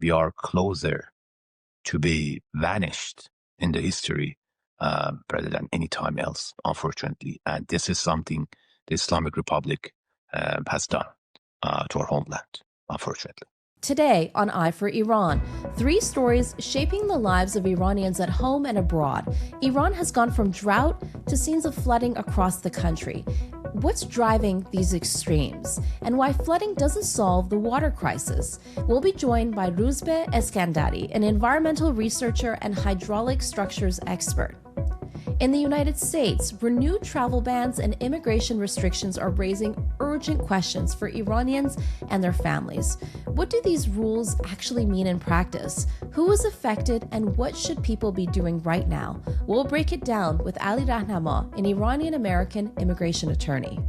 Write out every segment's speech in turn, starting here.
we are closer to be vanished in the history rather than any time else, unfortunately. And this is something the Islamic Republic has done to our homeland, unfortunately. Today on Eye for Iran, 3 stories shaping the lives of Iranians at home and abroad. Iran has gone from drought to scenes of flooding across the country. What's driving these extremes, and why flooding doesn't solve the water crisis? We'll be joined by Roozbeh Eskandari, an environmental researcher and hydraulic structures expert. In the United States, renewed travel bans and immigration restrictions are raising urgent questions for Iranians and their families. What do these rules actually mean in practice? Who is affected, and what should people be doing right now? We'll break it down with Ali Rahnama, an Iranian-American immigration attorney.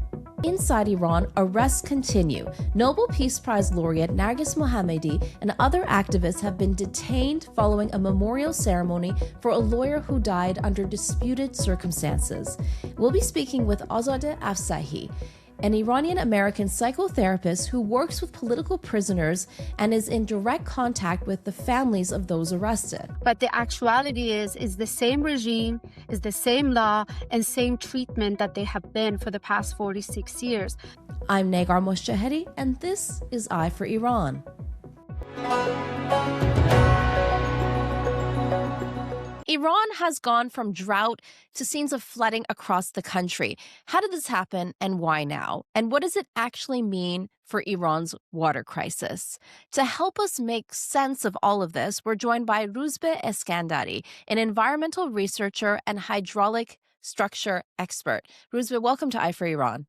Inside Iran, arrests continue. Nobel Peace Prize laureate Narges Mohammadi and other activists have been detained following a memorial ceremony for a lawyer who died under disputed circumstances. We'll be speaking with Azadeh Afsahi, an Iranian-American psychotherapist who works with political prisoners and is in direct contact with the families of those arrested. But the actuality is the same regime, is the same law, and same treatment that they have been for the past 46 years. I'm Negar Moshahedi, and this is Eye for Iran. Iran has gone from drought to scenes of flooding across the country. How did this happen, and why now? And what does it actually mean for Iran's water crisis? To help us make sense of all of this, we're joined by Roozbeh Eskandari, an environmental researcher and hydraulic structure expert. Roozbeh, welcome to Eye for Iran.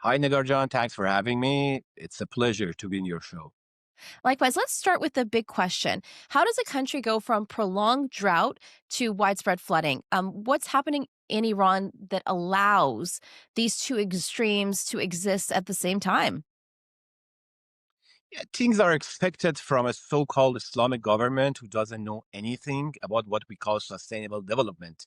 Hi, Negarjan. Thanks for having me. It's a pleasure to be in your show. Likewise, let's start with the big question. How does a country go from prolonged drought to widespread flooding? What's happening in Iran that allows these two extremes to exist at the same time? Yeah, things are expected from a so-called Islamic government who doesn't know anything about what we call sustainable development.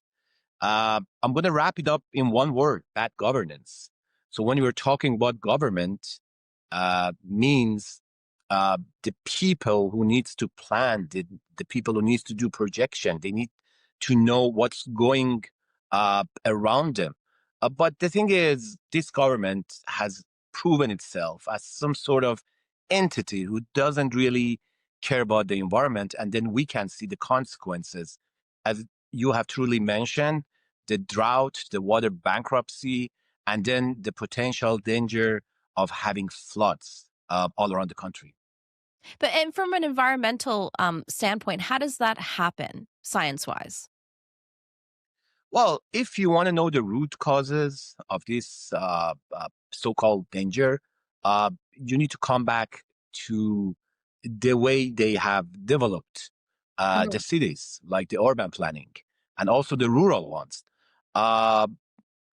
I'm going to wrap it up in one word: bad governance. So when you're talking about government, means the people who needs to plan, the people who needs to do projection, they need to know what's going around them. But the thing is, this government has proven itself as some sort of entity who doesn't really care about the environment. And then we can see the consequences, as you have truly mentioned, the drought, the water bankruptcy, and then the potential danger of having floods all around the country. And from an environmental standpoint, how does that happen science-wise? Well, if you want to know the root causes of this so-called danger, you need to come back to the way they have developed the cities, like the urban planning, and also the rural ones.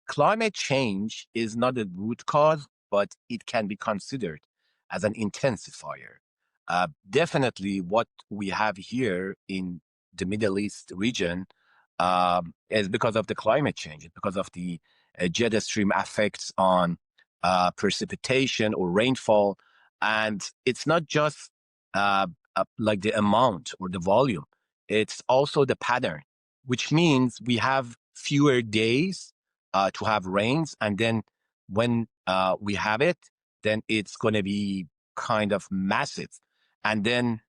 Climate change is not a root cause, but it can be considered as an intensifier. Definitely what we have here in the Middle East region is because of the climate change, because of the jet stream effects on precipitation or rainfall. And it's not just like the amount or the volume, it's also the pattern, which means we have fewer days to have rains. And then when we have it, then it's going to be kind of massive. And then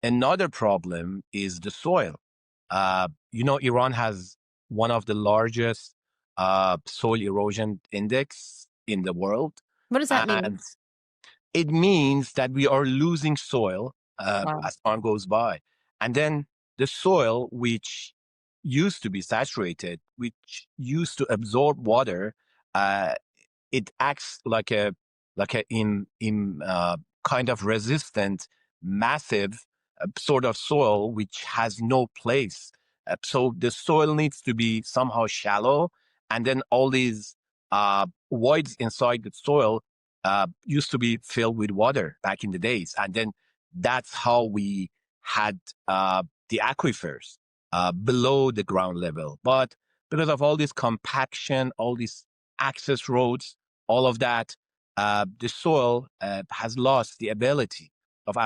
another problem is the soil. Iran has one of the largest soil erosion index in the world. What does that mean? And it means that we are losing soil as time goes by. And then the soil, which used to be saturated, which used to absorb water, it acts like a kind of resistant, massive sort of soil which has no place. So the soil needs to be somehow shallow, and then all these voids inside the soil used to be filled with water back in the days, and then that's how we had the aquifers below the ground level. But because of all this compaction, all these access roads, all of that, the soil has lost the ability of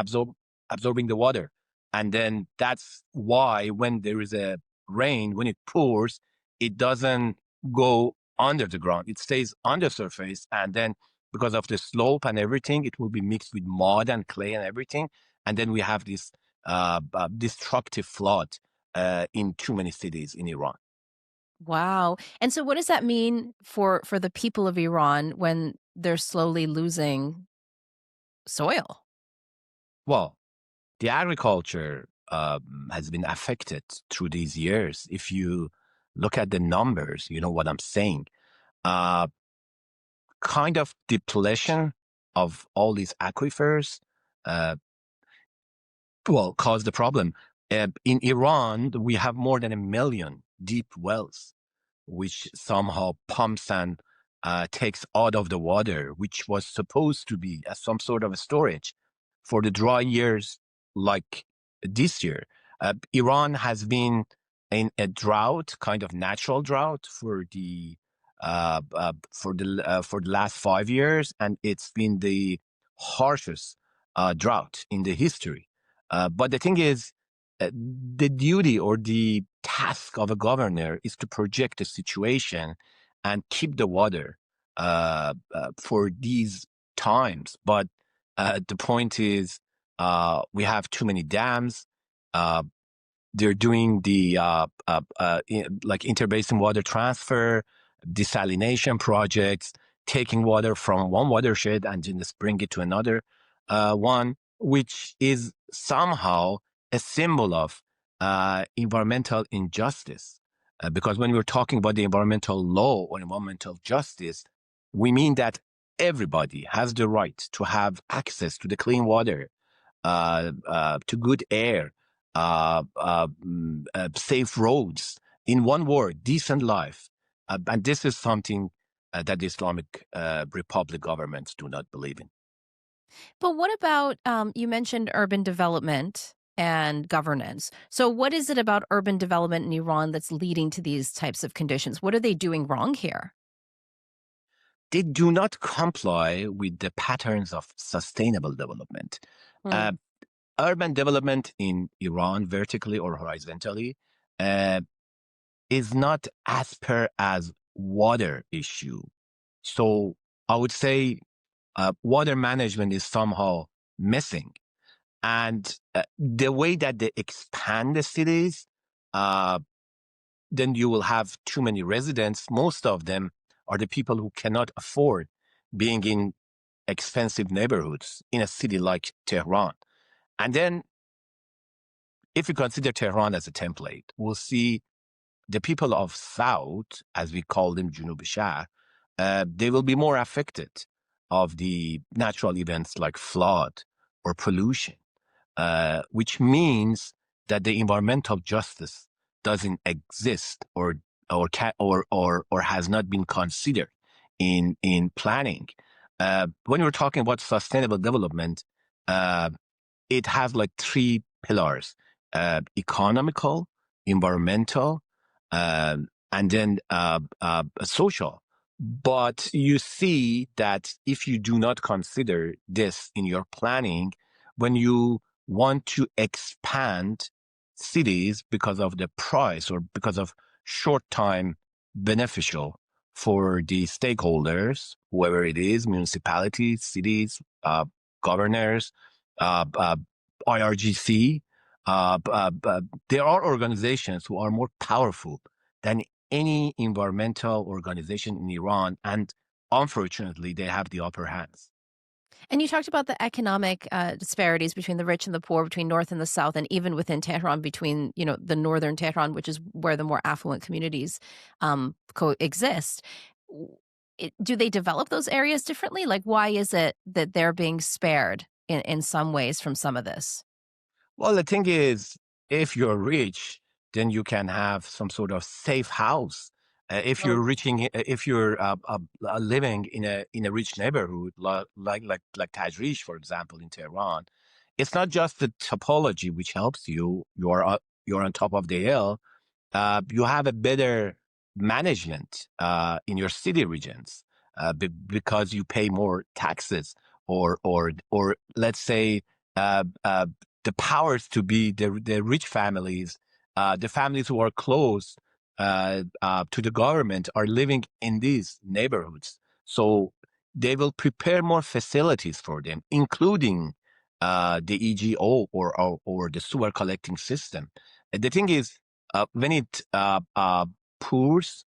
absorbing the water. And then that's why when there is a rain, when it pours, it doesn't go under the ground. It stays on the surface. And then because of the slope and everything, it will be mixed with mud and clay and everything. And then we have this destructive flood in too many cities in Iran. Wow. And so what does that mean for the people of Iran when they're slowly losing soil? Well, the agriculture has been affected through these years. If you look at the numbers, you know what I'm saying. Kind of depletion of all these aquifers caused the problem. In Iran, we have more than 1 million deep wells, which somehow pumps and takes out of the water, which was supposed to be as some sort of a storage for the dry years like this year. Iran has been in a drought, kind of natural drought, for the last 5 years, and it's been the harshest drought in the history. But the thing is, the duty or the task of a governor is to project the situation and keep the water for these times. But the point is, we have too many dams. They're doing the like interbasin water transfer, desalination projects, taking water from one watershed and just bring it to another one, which is somehow a symbol of environmental injustice. Because when we're talking about the environmental law or environmental justice, we mean that everybody has the right to have access to the clean water, to good air, safe roads. In one word, decent life. And this is something that the Islamic Republic governments do not believe in. But what about, you mentioned urban development and governance. So what is it about urban development in Iran that's leading to these types of conditions? What are they doing wrong here? They do not comply with the patterns of sustainable development. Hmm. Urban development in Iran, vertically or horizontally, is not as per as water issue. So I would say water management is somehow missing. And the way that they expand the cities, then you will have too many residents. Most of them are the people who cannot afford being in expensive neighborhoods in a city like Tehran. And then if you consider Tehran as a template, we'll see the people of South, as we call them, Junub Shah, they will be more affected of the natural events like flood or pollution, which means that the environmental justice doesn't exist or has not been considered in planning. When we're talking about sustainable development, it has like 3 pillars: economical, environmental, and then social. But you see that if you do not consider this in your planning, when you want to expand cities because of the price or because of short time beneficial for the stakeholders, whoever it is, municipalities, cities, governors, IRGC, there are organizations who are more powerful than any environmental organization in Iran, and unfortunately, they have the upper hands. And you talked about the economic disparities between the rich and the poor, between North and the South, and even within Tehran, between the northern Tehran, which is where the more affluent communities coexist. Do they develop those areas differently? Like, why is it that they're being spared in some ways from some of this? Well, the thing is, if you're rich, then you can have some sort of safe house. If you're living in a rich neighborhood like Tajrish, for example, in Tehran, it's not just the topology which helps you. You're on top of the hill. You have a better management in your city regions because you pay more taxes, or let's say the powers to be, the rich families, the families who are close to the government are living in these neighborhoods. So they will prepare more facilities for them, including the EGO or the sewer collecting system. And the thing is, when it pours,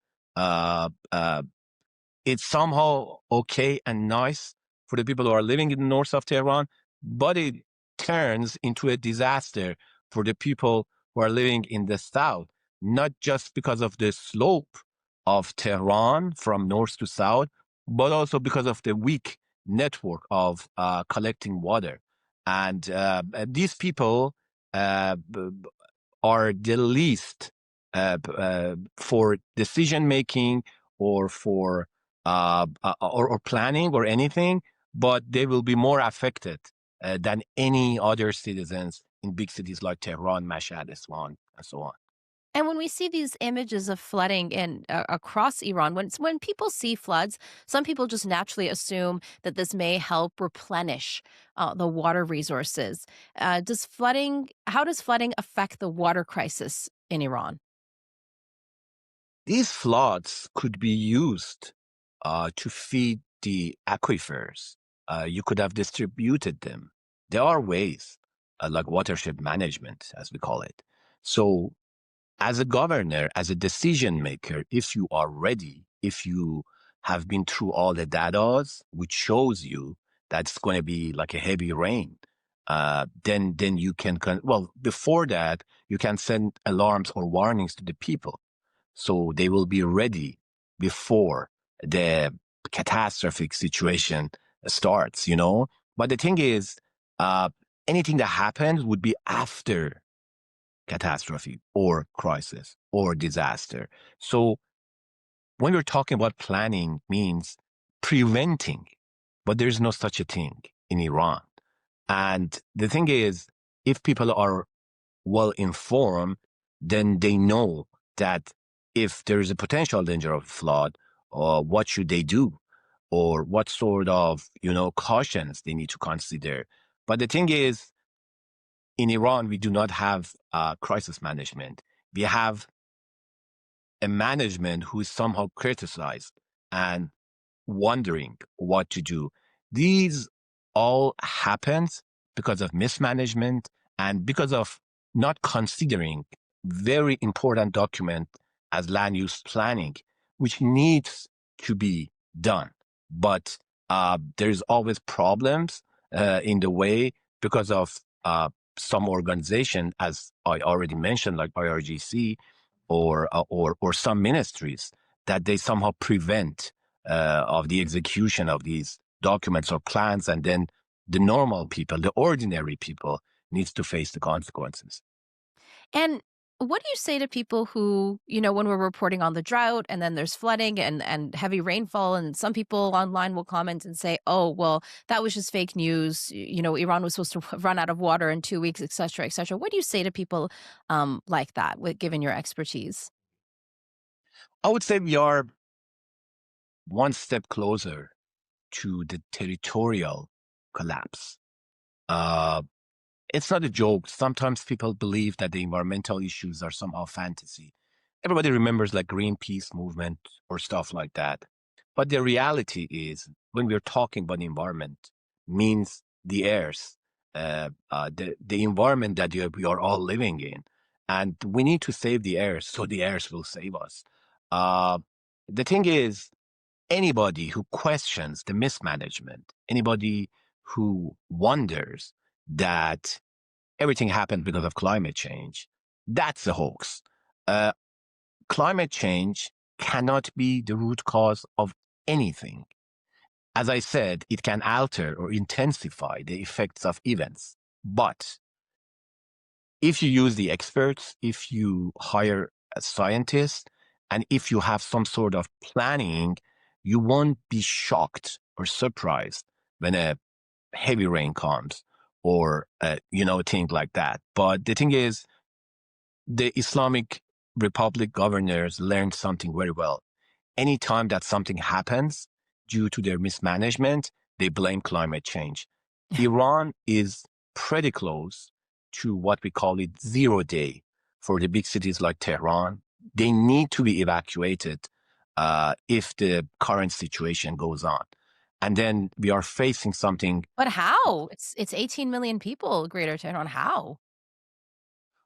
it's somehow okay and nice for the people who are living in the north of Tehran, but it turns into a disaster for the people who are living in the south, not just because of the slope of Tehran from north to south, but also because of the weak network of collecting water. And these people are the least for decision making or for or planning or anything, but they will be more affected than any other citizens in big cities like Tehran, Mashhad, Isfahan, and so on. And when we see these images of flooding in across Iran, when people see floods, some people just naturally assume that this may help replenish the water resources. How does flooding affect the water crisis in Iran? These floods could be used to feed the aquifers. You could have distributed them. There are ways, like watershed management, as we call it. So as a governor, as a decision maker, if you are ready, if you have been through all the data, which shows you that it's going to be like a heavy rain, then you can, well, before that, you can send alarms or warnings to the people. So they will be ready before the catastrophic situation starts, you know? But the thing is, anything that happens would be after catastrophe or crisis or disaster. So when we're talking about planning means preventing, but there's no such a thing in Iran. And the thing is, if people are well informed, then they know that if there is a potential danger of flood, what should they do? Or what sort of, cautions they need to consider. But the thing is, in Iran, we do not have crisis management. We have a management who is somehow criticized and wondering what to do. These all happens because of mismanagement and because of not considering very important document as land use planning, which needs to be done. But there's always problems in the way because of some organization, as I already mentioned, like IRGC or some ministries, that they somehow prevent of the execution of these documents or plans, and then the normal people, the ordinary people, needs to face the consequences. And what do you say to people who, when we're reporting on the drought and then there's flooding and heavy rainfall, and some people online will comment and say, oh, well, that was just fake news. Iran was supposed to run out of water in 2 weeks, et cetera, et cetera. What do you say to people like that, given your expertise? I would say we are one step closer to the territorial collapse. It's not a joke. Sometimes people believe that the environmental issues are somehow fantasy. Everybody remembers like Greenpeace movement or stuff like that. But the reality is, when we're talking about environment, means the airs, the environment that we are all living in. And we need to save the airs so the airs will save us. Uh, the thing is, anybody who questions the mismanagement, anybody who wonders that everything happened because of climate change, that's a hoax. Uh, Climate change cannot be the root cause of anything. As I said, it can alter or intensify the effects of events. But if you use the experts, if you hire a scientist, and if you have some sort of planning, you won't be shocked or surprised when a heavy rain comes or, things like that. But the thing is, the Islamic Republic governors learned something very well. Anytime that something happens due to their mismanagement, they blame climate change. Iran is pretty close to what we call it 0 day for the big cities like Tehran. They need to be evacuated if the current situation goes on. And then we are facing something. But how? It's 18 million people, Greater Tehran. How?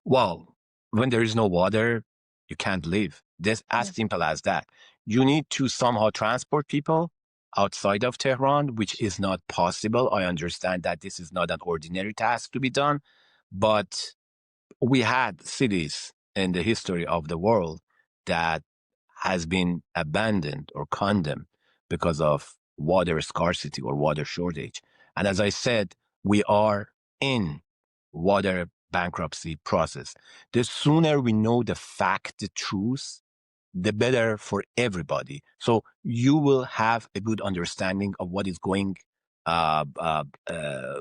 Well, when there is no water, you can't live. This as simple as that. You need to somehow transport people outside of Tehran, which is not possible. I understand that this is not an ordinary task to be done, but we had cities in the history of the world that has been abandoned or condemned because of water scarcity or water shortage. And as I said, we are in water bankruptcy process. The sooner we know the fact, the truth, the better for everybody. So you will have a good understanding of what is going uh, uh, uh,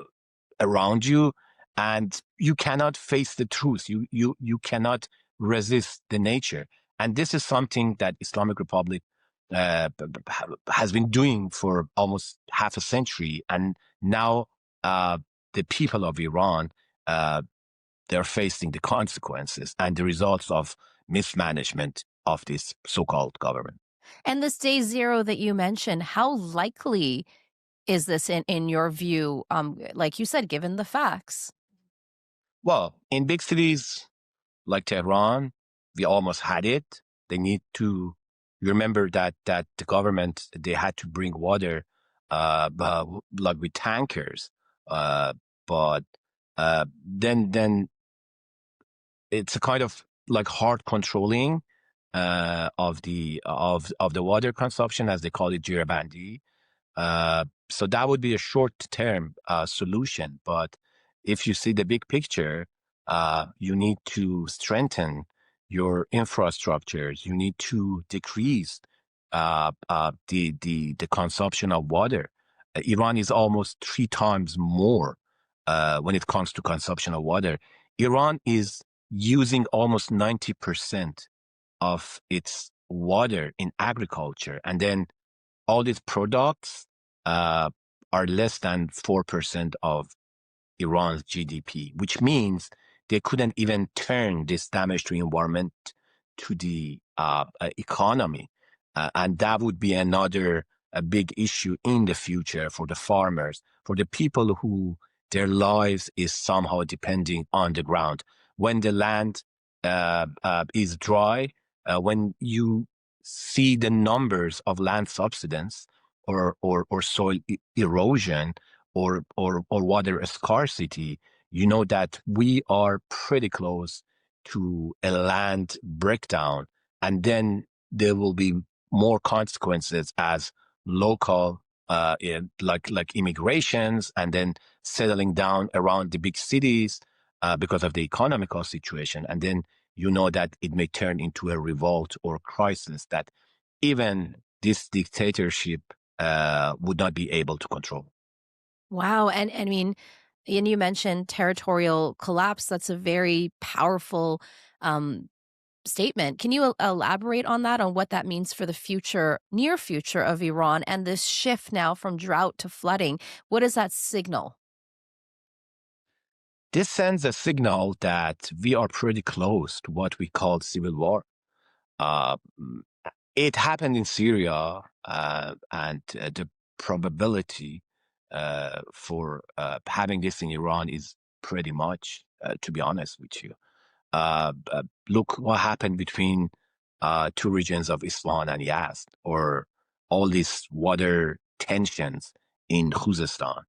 around you, and you cannot face the truth. You cannot resist the nature, and this is something that Islamic Republic has been doing for almost half a century, and now the people of Iran they're facing the consequences and the results of mismanagement of this so-called government. And this day zero that you mentioned, how likely is this in your view? Like you said, given the facts. Well, in big cities like Tehran, we almost had it. They need to remember that the government they had to bring water, like with tankers, but then it's a kind of like hard controlling of the water consumption, as they call it, jirabandi. So that would be a short-term solution. But if you see the big picture, you need to strengthen your infrastructures. You need to decrease the consumption of water. Iran is almost 3 times more when it comes to consumption of water. Iran is using almost 90% of its water in agriculture, and then all these products are less than 4% of Iran's GDP, which means they couldn't even turn this damage to environment to the economy. And that would be another a big issue in the future for the farmers, for the people who their lives is somehow depending on the ground. When the land is dry, when you see the numbers of land subsidence or soil erosion or water scarcity, you know that we are pretty close to a land breakdown, and then there will be more consequences as local like immigrations and then settling down around the big cities because of the economical situation, and then you know that it may turn into a revolt or crisis that even this dictatorship would not be able to control. Wow. And I mean, and you mentioned territorial collapse. That's a very powerful um, statement. Can you elaborate on that, on what that means for the future, near future of Iran and this shift now from drought to flooding? What does that signal? This sends a signal that we are pretty close to what we call civil war. Uh, it happened in Syria, and the probability for having this in Iran is pretty much, to be honest with you. Look what happened between two regions of Isfahan and Yazd, or all these water tensions in Khuzestan,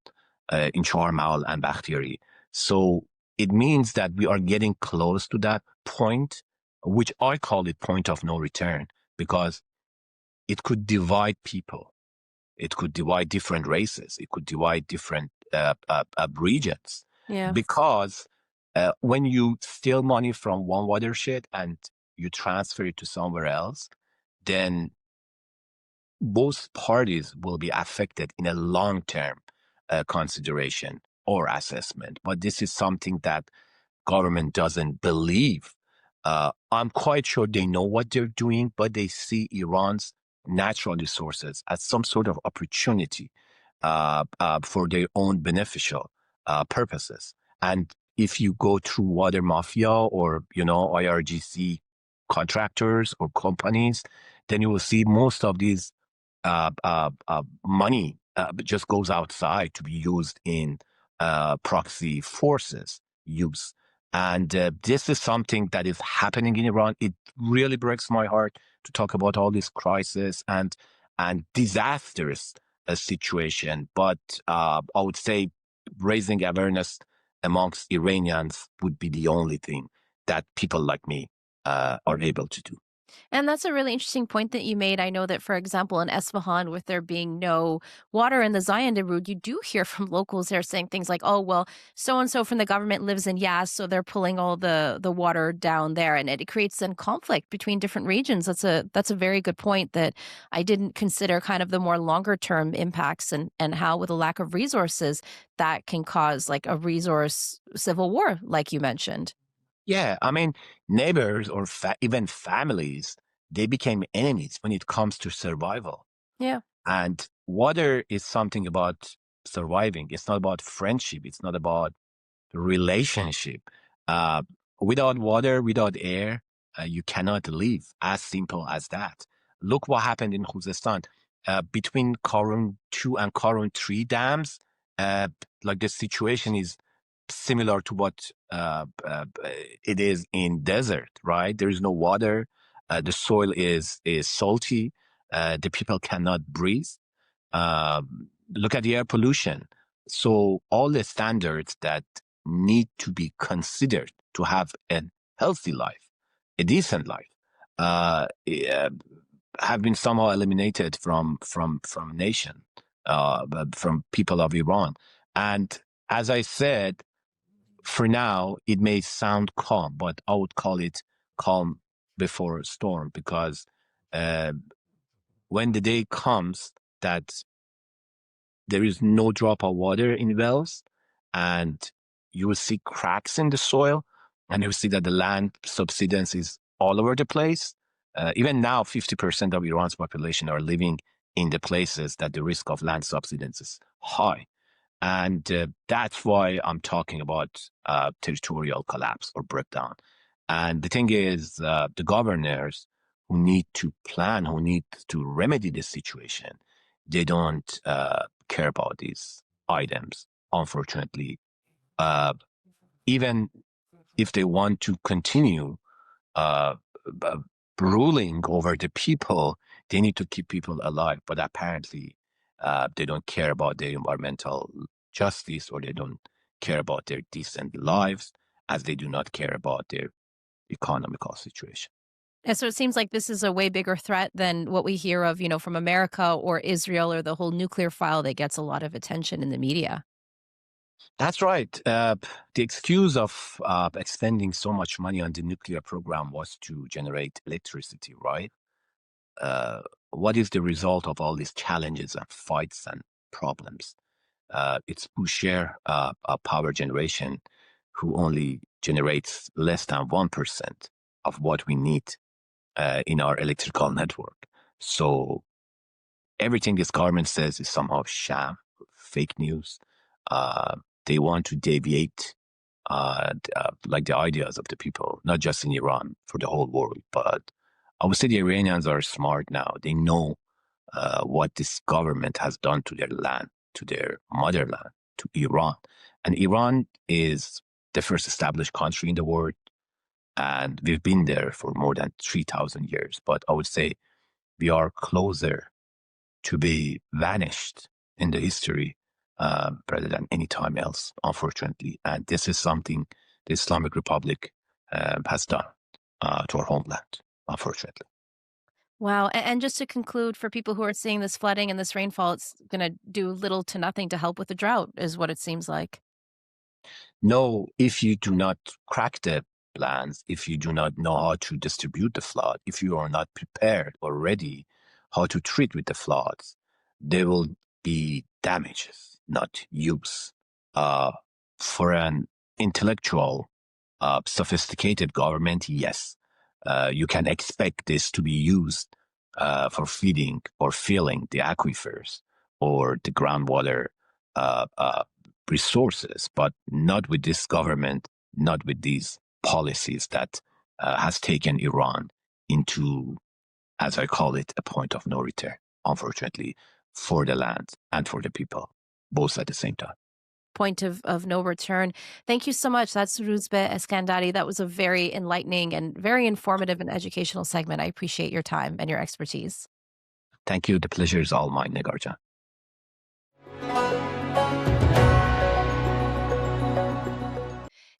in Charmal and Bakhtiyari. So it means that we are getting close to that point, which I call it point of no return, because it could divide people. It could divide different races. It could divide different regions. Yeah. Because when you steal money from one watershed and you transfer it to somewhere else, then both parties will be affected in a long-term consideration or assessment. But this is something that government doesn't believe. I'm quite sure they know what they're doing, but they see Iran's natural resources as some sort of opportunity for their own beneficial purposes. And if you go through water mafia or, IRGC contractors or companies, then you will see most of these money just goes outside to be used in proxy forces use. And this is something that is happening in Iran. It really breaks my heart to talk about all this crisis and disastrous situation. But I would say raising awareness amongst Iranians would be the only thing that people like me are able to do. And that's a really interesting point that you made. I know that, for example, in Esfahan, with there being no water in the Zayanda route, you do hear from locals there saying things like, "Oh, well, so and so from the government lives in Yas, so they're pulling all the water down there," and it creates then conflict between different regions. That's a very good point that I didn't consider. Kind of the more longer term impacts and how, with a lack of resources, that can cause like a resource civil war, like you mentioned. Yeah, I mean, neighbors or even families, they became enemies when it comes to survival. Yeah. And water is something about surviving. It's not about friendship. It's not about relationship. Uh, Without water, without air, you cannot live. As simple as that. Look what happened in Khuzestan. Between Karun 2 and Karun 3 dams, like the situation is similar to what it is in desert, right? There is no water. The soil is salty. The people cannot breathe. Look at the air pollution. So all the standards that need to be considered to have a healthy life, a decent life, have been somehow eliminated from nation, from people of Iran. And as I said, for now, it may sound calm, but I would call it calm before a storm, because uh, when the day comes that there is no drop of water in wells, and you will see cracks in the soil, and you will see that the land subsidence is all over the place. Even now, 50% of Iran's population are living in the places that the risk of land subsidence is high. And that's why I'm talking about territorial collapse or breakdown. And the thing is, the governors who need to plan, who need to remedy this situation, they don't care about these items, unfortunately. Uh, Even if they want to continue uh, ruling over the people, they need to keep people alive. But apparently, they don't care about their environmental justice, or they don't care about their decent lives, as they do not care about their economical situation. And so it seems like this is a way bigger threat than what we hear of, from America or Israel or the whole nuclear file that gets a lot of attention in the media. That's right. The excuse of expending so much money on the nuclear program was to generate electricity, right? Uh, what is the result of all these challenges and fights and problems? It's Boucher power generation, who only generates less than 1% of what we need in our electrical network. So everything this government says is somehow sham, fake news. Uh, they want to deviate like the ideas of the people, not just in Iran, for the whole world. But I would say the Iranians are smart now. They know what this government has done to their land, to their motherland, to Iran. And Iran is the first established country in the world, and we've been there for more than 3,000 years. But I would say we are closer to be vanished in the history rather than any time else, unfortunately. And this is something the Islamic Republic has done to our homeland, unfortunately. Wow. And just to conclude, for people who are seeing this flooding and this rainfall, it's going to do little to nothing to help with the drought, is what it seems like. No, if you do not crack the plans, if you do not know how to distribute the flood, if you are not prepared or ready how to treat with the floods, there will be damages, not use. Uh, for an intellectual, sophisticated government, yes, you can expect this to be used for feeding or filling the aquifers or the groundwater resources, but not with this government, not with these policies that has taken Iran into, as I call it, a point of no return, unfortunately, for the land and for the people, both at the same time. Point of no return. Thank you so much. That's Roozbeh Eskandari. That was a very enlightening and very informative and educational segment. I appreciate your time and your expertise. Thank you. The pleasure is all mine, Negarjan.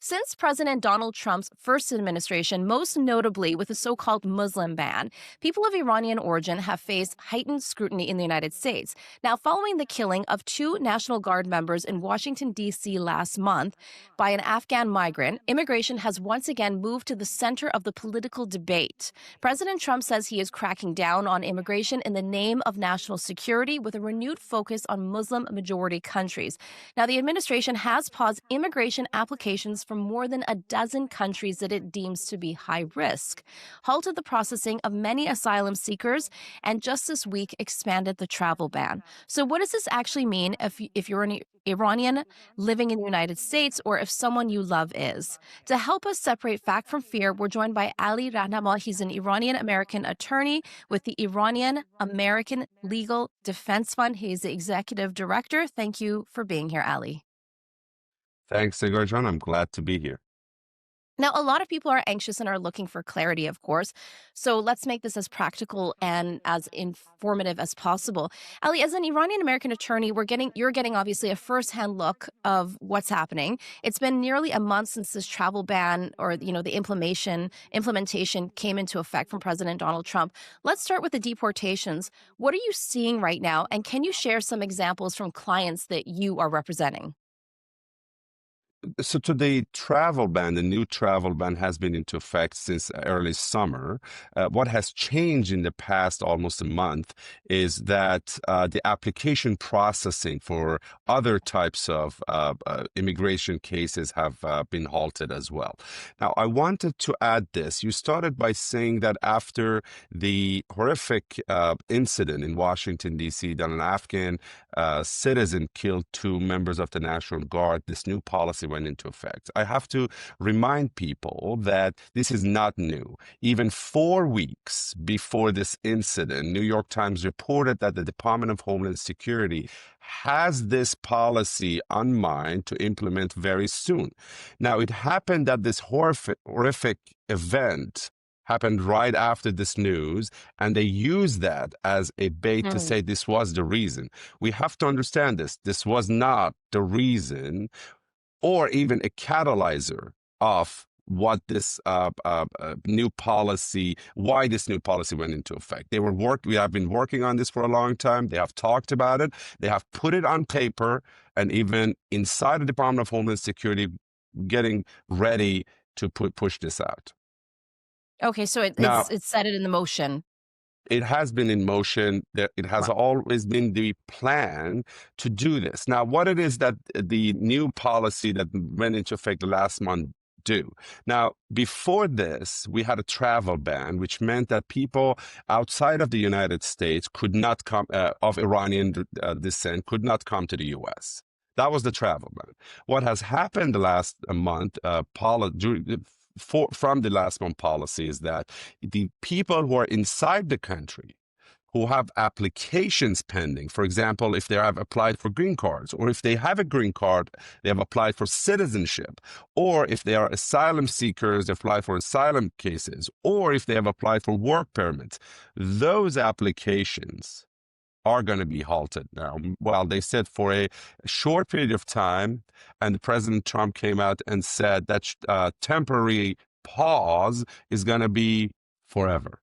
Since President Donald Trump's first administration, most notably with the so-called Muslim ban, people of Iranian origin have faced heightened scrutiny in the United States. Now, following the killing of 2 National Guard members in Washington, D.C. last month by an Afghan migrant, immigration has once again moved to the center of the political debate. President Trump says he is cracking down on immigration in the name of national security with a renewed focus on Muslim-majority countries. Now, the administration has paused immigration applications from more than a dozen countries that it deems to be high risk, halted the processing of many asylum seekers, and just this week expanded the travel ban. So what does this actually mean if you're an Iranian living in the United States or if someone you love is? To help us separate fact from fear, we're joined by Ali Rahnama. He's an Iranian-American attorney with the Iranian-American Legal Defense Fund. He's the executive director. Thank you for being here, Ali. Thanks, Negarjan. I'm glad to be here. Now, a lot of people are anxious and are looking for clarity, of course. So let's make this as practical and as informative as possible. Ali, as an Iranian-American attorney, you're getting obviously a firsthand look of what's happening. It's been nearly a month since this travel ban or, the implementation came into effect from President Donald Trump. Let's start with the deportations. What are you seeing right now? And can you share some examples from clients that you are representing? So to the travel ban, the new travel ban has been into effect since early summer. What has changed in the past almost a month is that the application processing for other types of immigration cases have been halted as well. Now, I wanted to add this. You started by saying that after the horrific incident in Washington, D.C., that an Afghan citizen killed 2 members of the National Guard, this new policy went into effect. I have to remind people that this is not new. Even 4 weeks before this incident, New York Times reported that the Department of Homeland Security has this policy on mind to implement very soon. Now, it happened that this horrific event happened right after this news, and they used that as a bait to say this was the reason. We have to understand this. This was not the reason or even a catalyzer of what this new policy, why this new policy went into effect. We have been working on this for a long time. They have talked about it. They have put it on paper, and even inside the Department of Homeland Security, getting ready to push this out. Okay, so it's set it in the motion. It has been in motion. It has always been the plan to do this. Now, what it is that the new policy that went into effect last month do. Now, before this, we had a travel ban, which meant that people outside of the United States could not come, of Iranian descent, could not come to the U.S. That was the travel ban. What has happened the last month, from the last month policy, is that the people who are inside the country who have applications pending, for example, if they have applied for green cards, or if they have a green card, they have applied for citizenship, or if they are asylum seekers, they apply for asylum cases, or if they have applied for work permits, those applications are going to be halted now. Well, they said for a short period of time, and President Trump came out and said that temporary pause is going to be forever.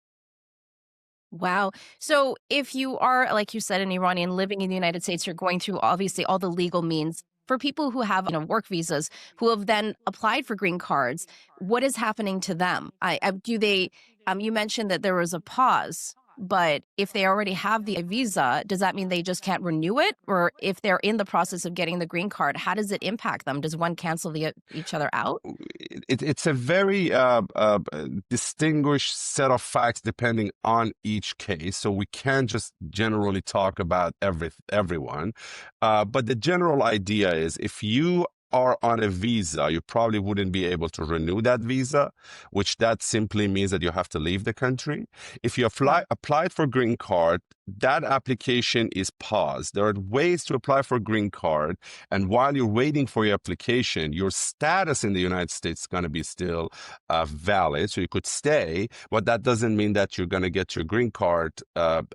Wow. So if you are, like you said, an Iranian living in the United States, you're going through obviously all the legal means. For people who have work visas, who have then applied for green cards, what is happening to them? You mentioned that there was a pause. But if they already have the visa, does that mean they just can't renew it? Or if they're in the process of getting the green card, how does it impact them? Does one cancel each other out? It's a very distinguished set of facts depending on each case. So we can't just generally talk about everyone. But the general idea is if you are on a visa, you probably wouldn't be able to renew that visa, which that simply means that you have to leave the country. If you applied for green card, that application is paused. There are ways to apply for green card, and while you're waiting for your application, your status in the United States is going to be still valid, so you could stay, but that doesn't mean that you're going to get your green card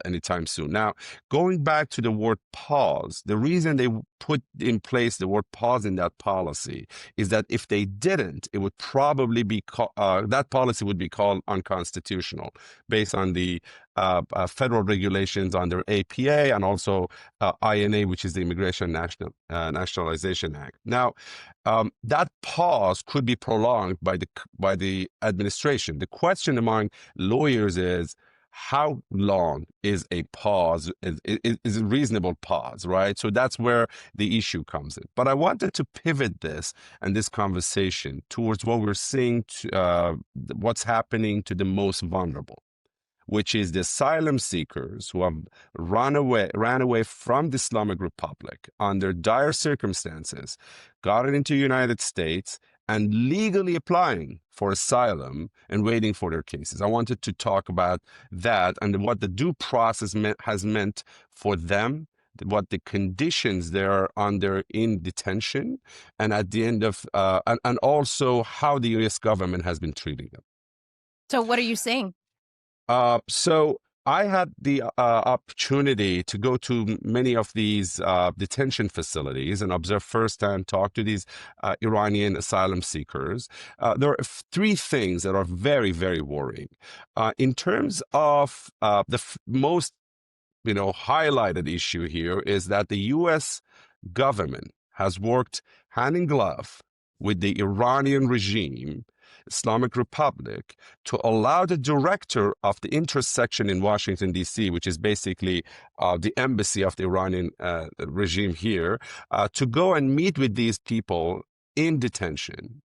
anytime soon. Now, going back to the word pause, the reason they put in place the word pause in that policy is that if they didn't, it would probably be that policy would be called unconstitutional based on the federal regulations under APA and also INA, which is the Immigration Nationalization Act. Now, that pause could be prolonged by the administration. The question among lawyers is, how long is a pause, is a reasonable pause, right? So that's where the issue comes in. But I wanted to pivot this and this conversation towards what we're seeing, what's happening to the most vulnerable, which is the asylum seekers who have ran away from the Islamic Republic under dire circumstances, got into the United States, and legally applying for asylum and waiting for their cases. I wanted to talk about that and what the due process has meant for them, what the conditions they're under in detention, and at the end of, and also how the U.S. government has been treating them. So what are you saying? So I had the opportunity to go to many of these detention facilities and observe firsthand, talk to these Iranian asylum seekers. There are three things that are very, very worrying. In terms of the most, highlighted issue here is that the U.S. government has worked hand in glove with the Iranian regime, Islamic Republic, to allow the director of the interest section in Washington, D.C., which is basically the embassy of the Iranian regime here, to go and meet with these people in detention.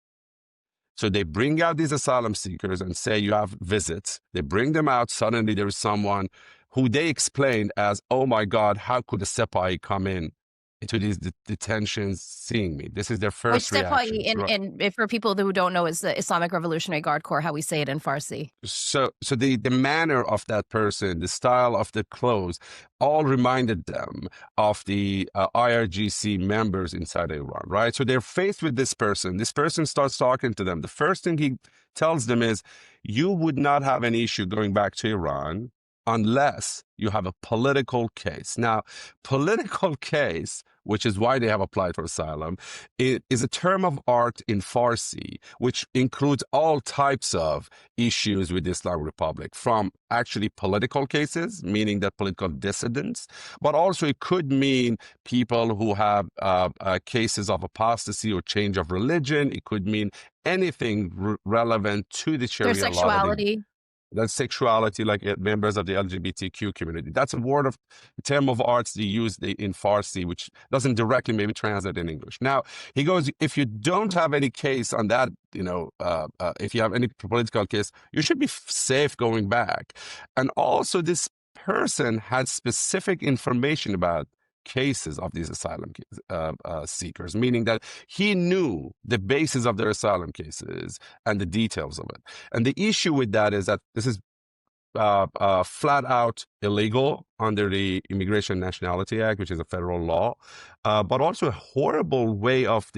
So they bring out these asylum seekers and say, you have visits. They bring them out. Suddenly there is someone who they explained as, oh my God, how could a Sepai come in into these detentions seeing me? This is their first reaction. And for people who don't know, is the Islamic Revolutionary Guard Corps, how we say it in Farsi. So the manner of that person, the style of the clothes, all reminded them of the IRGC members inside Iran, right? So they're faced with this person. This person starts talking to them. The first thing he tells them is, you would not have an issue going back to Iran unless you have a political case. Now, political case, which is why they have applied for asylum, is a term of art in Farsi, which includes all types of issues with the Islamic Republic, from actually political cases, meaning that political dissidents, but also it could mean people who have cases of apostasy or change of religion. It could mean anything relevant to the Sharia law. Their sexuality. That's sexuality, like members of the LGBTQ community. That's a term of arts they use in Farsi, which doesn't directly maybe translate in English. Now, he goes, if you don't have any case on that, if you have any political case, you should be safe going back. And also this person had specific information about cases of these asylum seekers, meaning that he knew the basis of their asylum cases and the details of it. And the issue with that is that this is flat out illegal under the Immigration Nationality Act, which is a federal law, but also a horrible way of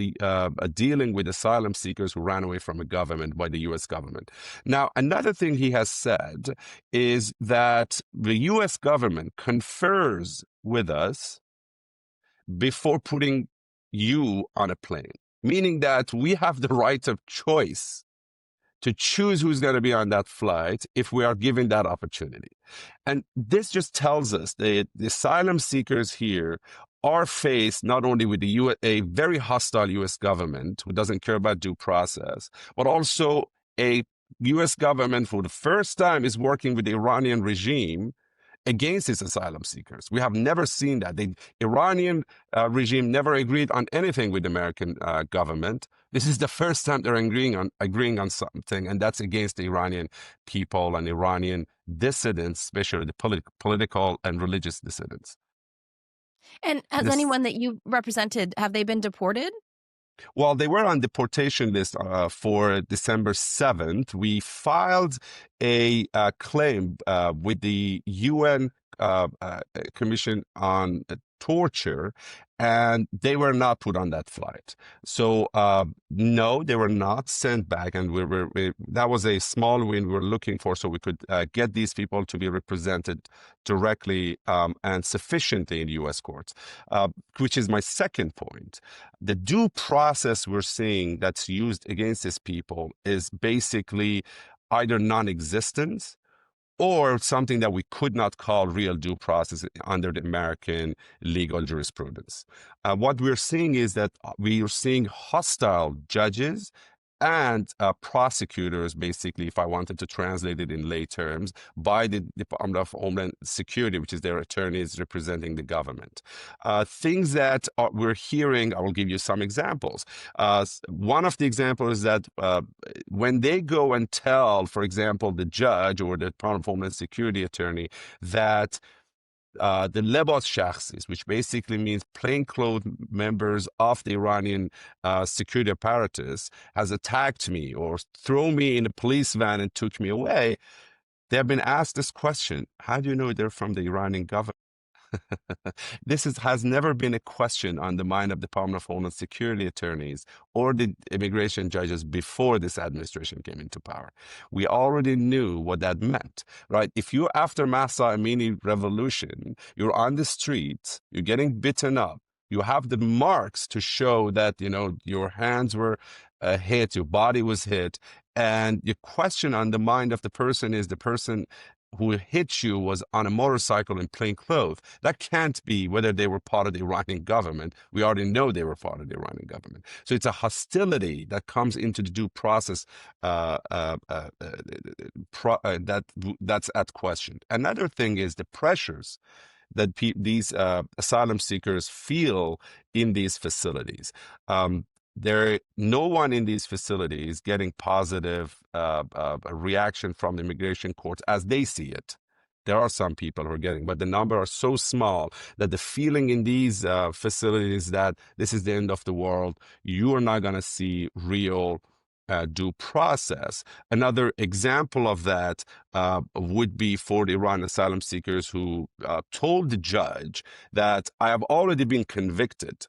dealing with asylum seekers who ran away from a government by the U.S. government. Now, another thing he has said is that the U.S. government confers with us before putting you on a plane, meaning that we have the right of choice to choose who's going to be on that flight if we are given that opportunity. And this just tells us that the asylum seekers here are faced not only with a very hostile U.S. government who doesn't care about due process, but also a U.S. government for the first time is working with the Iranian regime against its asylum seekers. We have never seen that. The Iranian regime never agreed on anything with the American government. This is the first time they're agreeing on something, and that's against the Iranian people and Iranian dissidents, especially the political and religious dissidents. And has anyone that you represented, have they been deported? Well, they were on deportation list for December 7th. We filed a claim with the UN Commission on Torture, and they were not put on that flight. So no, they were not sent back, and that was a small win we were looking for, so we could get these people to be represented directly and sufficiently in U.S. courts, which is my second point. The due process we're seeing that's used against these people is basically either non-existent or something that we could not call real due process under the American legal jurisprudence. What we're seeing is that we are seeing hostile judges and prosecutors, basically, if I wanted to translate it in lay terms, by the Department of Homeland Security, which is their attorneys representing the government. Things that we're hearing, I will give you some examples. One of the examples is that when they go and tell, for example, the judge or the Department of Homeland Security attorney that the lebos shakhsis, which basically means plainclothes members of the Iranian security apparatus, has attacked me or thrown me in a police van and took me away, they have been asked this question: how do you know they're from the Iranian government? This has never been a question on the mind of the Department of Homeland Security attorneys or the immigration judges before this administration came into power. We already knew what that meant, right? If you, after Mahsa Amini revolution, you're on the streets, you're getting beaten up, you have the marks to show that, you know, your hands were hit, your body was hit, and your question on the mind of the person is the person who hit you was on a motorcycle in plain clothes. That can't be whether they were part of the Iranian government. We already know they were part of the Iranian government. So it's a hostility that comes into the due process that's at question. Another thing is the pressures that these asylum seekers feel in these facilities. No one in these facilities getting positive reaction from the immigration courts as they see it. There are some people who are getting, but the number are so small that the feeling in these facilities that this is the end of the world, you are not going to see real due process. Another example of that would be for the Iranian asylum seekers who told the judge that I have already been convicted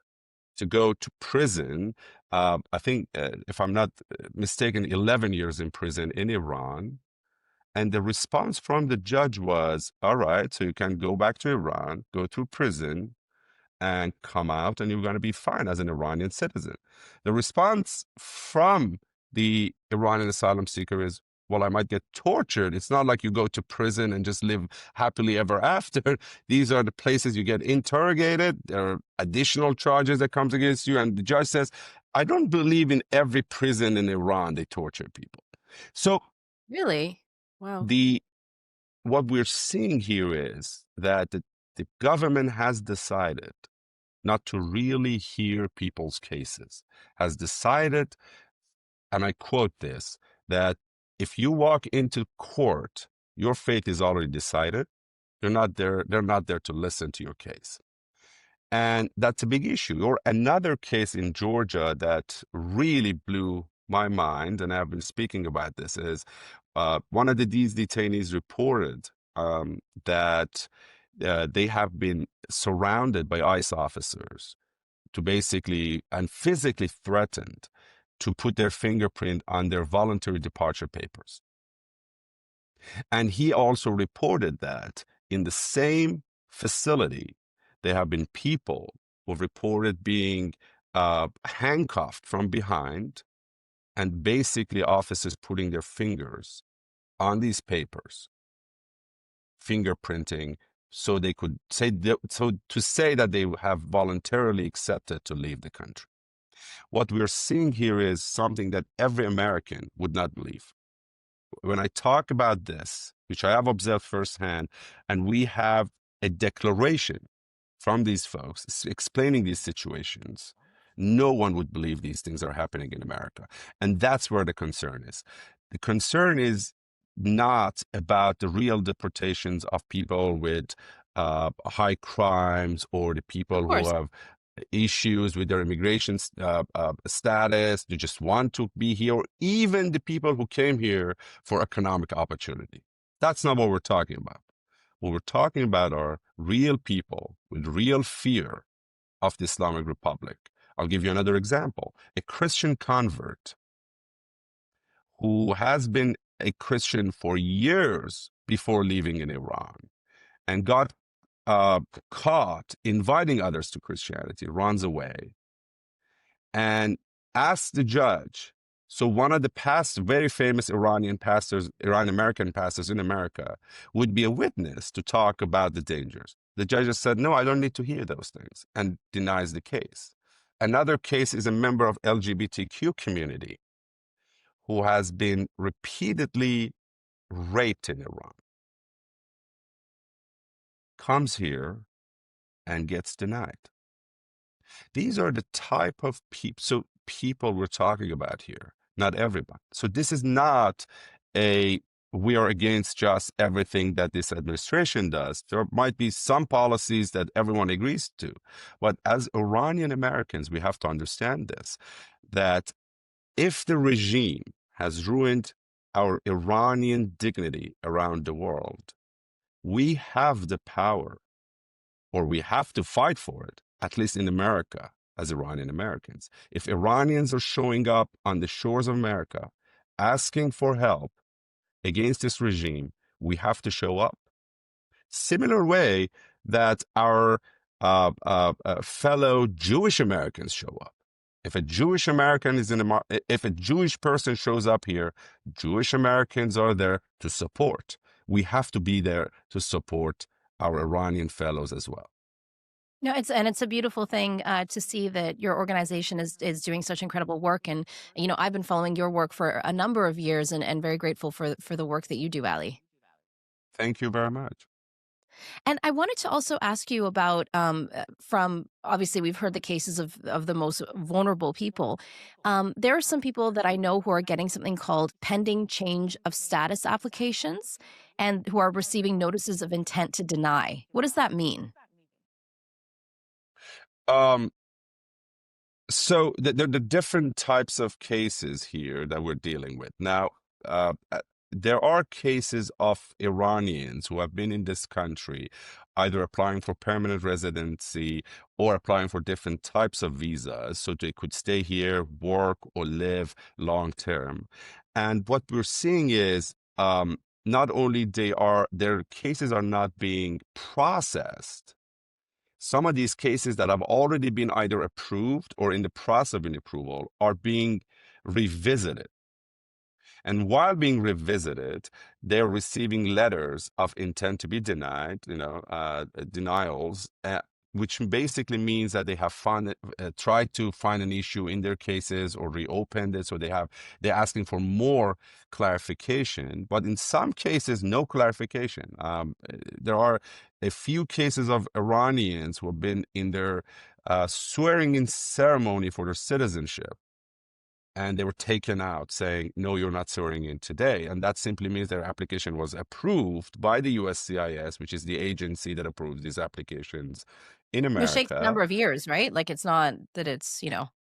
to go to prison. I think, if I'm not mistaken, 11 years in prison in Iran. And the response from the judge was, all right, so you can go back to Iran, go to prison, and come out, and you're going to be fine as an Iranian citizen. The response from the Iranian asylum seeker is, well, I might get tortured. It's not like you go to prison and just live happily ever after. These are the places you get interrogated. There are additional charges that comes against you. And the judge says, I don't believe in every prison in Iran they torture people. So Really? Wow. what we're seeing here is that the government has decided not to really hear people's cases, has decided, and I quote this, that if you walk into court, your fate is already decided. They're not there to listen to your case. And that's a big issue. Or another case in Georgia that really blew my mind, and I've been speaking about this, is one of these detainees reported that they have been surrounded by ICE officers to basically and physically threatened to put their fingerprint on their voluntary departure papers. And he also reported that in the same facility, there have been people who reported being handcuffed from behind, and basically officers putting their fingers on these papers, fingerprinting, so they could say that they have voluntarily accepted to leave the country. What we're seeing here is something that every American would not believe. when I talk about this, which I have observed firsthand, and we have a declaration from these folks explaining these situations, no one would believe these things are happening in America. And that's where the concern is. The concern is not about the real deportations of people with high crimes or the people who have issues with their immigration status, they just want to be here, or even the people who came here for economic opportunity. That's not what we're talking about. What we're talking about are real people with real fear of the Islamic Republic. I'll give you another example. A Christian convert who has been a Christian for years before leaving in Iran and got caught inviting others to Christianity, runs away and asks the judge. So one of the past very famous Iranian pastors, Iranian-American pastors in America, would be a witness to talk about the dangers. The judge has said, no, I don't need to hear those things, and denies the case. Another case is a member of LGBTQ community who has been repeatedly raped in Iran, comes here and gets denied. These are the type of people we're talking about here, not everyone. So this is not we are against just everything that this administration does. There might be some policies that everyone agrees to, but as Iranian Americans, we have to understand this, that if the regime has ruined our Iranian dignity around the world, we have the power, or we have to fight for it, at least in America, as Iranian Americans. If Iranians are showing up on the shores of America asking for help against this regime, we have to show up. Similar way that our fellow Jewish Americans show up. If a Jewish American if a Jewish person shows up here, Jewish Americans are there to support. We have to be there to support our Iranian fellows as well. No, it's a beautiful thing to see that your organization is doing such incredible work, and I've been following your work for a number of years, and very grateful for the work that you do, Ali. Thank you very much. And I wanted to also ask you about from obviously we've heard the cases of the most vulnerable people. There are some people that I know who are getting something called pending change of status applications, and who are receiving notices of intent to deny. What does that mean? So there are the different types of cases here that we're dealing with. Now, there are cases of Iranians who have been in this country, either applying for permanent residency or applying for different types of visas, so they could stay here, work, or live long term. And what we're seeing is not only their cases are not being processed, some of these cases that have already been either approved or in the process of an approval are being revisited. And while being revisited, they're receiving letters of intent to be denied, denials, which basically means that they have tried to find an issue in their cases or reopened it. So they're asking for more clarification, but in some cases, no clarification. There are a few cases of Iranians who have been in their swearing-in ceremony for their citizenship, and they were taken out saying, no, you're not swearing in today. And that simply means their application was approved by the USCIS, which is the agency that approves these applications in America. Which takes a number of years, right? Like, it's not that it's,